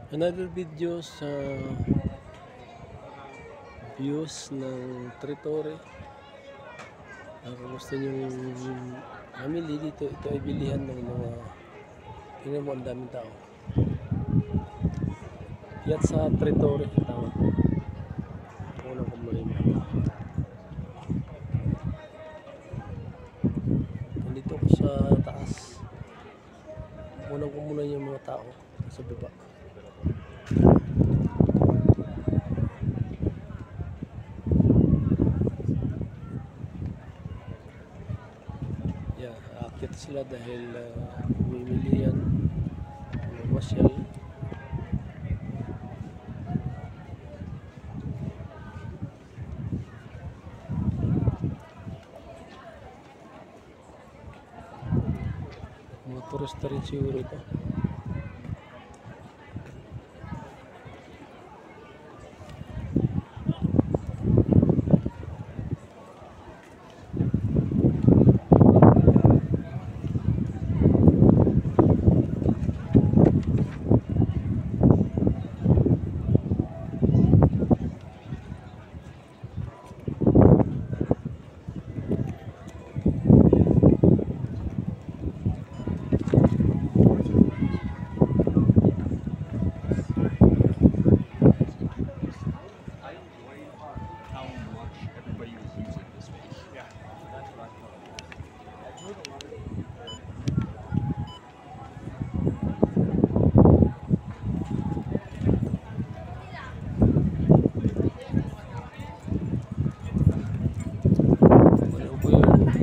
Another video sa views ng Tritore. Kung gusto nyo mamili dito, ito ay bilihan ng mga, tingnan mo, ang daming tao. Yan sa Tritore, tawag. Unang kumuloy mo. Nandito ko sa taas. Unang kumuloy yung mga tao sa baba. Yeah, aakyat sila dahil bumibili yan, masyal. Mga turista rin siguro ito.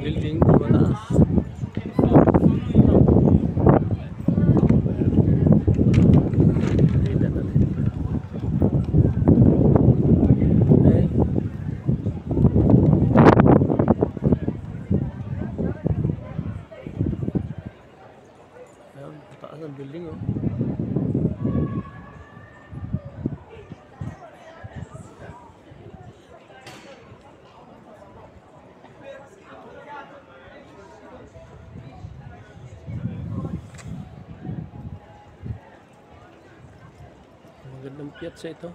Building mataas. Ayan, mataas ang building, oh. Magandang piazza ito.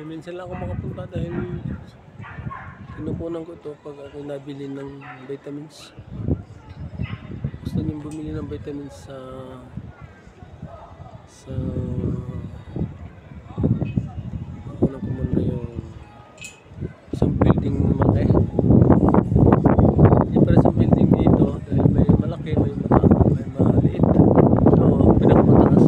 Minsan lang ako makapunta dahil kinukunan ko ito pag ako nabili ng vitamins. Gusto nyo bumili ng vitamins sa kukunan ko muna yung isang building malaki. Hindi para sa building dito dahil may malaki, may maliit. So, pinakamataas.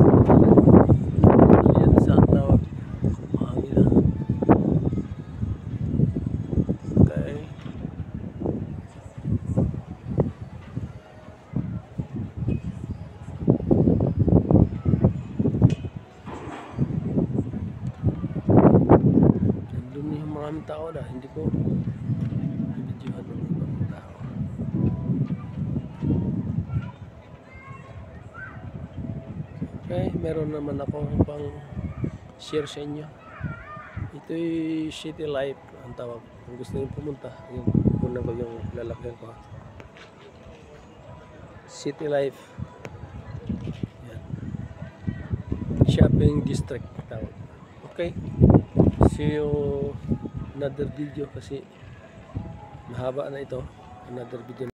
Maraming tao na, hindi ko i-videohan ng ibang tao. Okay, meron naman ako pang share sa inyo. Ito'y City Life ang tawag. Kung gusto nyo pumunta, yung una ba yung lalakyan ko, ha? City Life. Yan. Shopping District tawag. Okay, see you another video kasi mahaba na ito. Another video.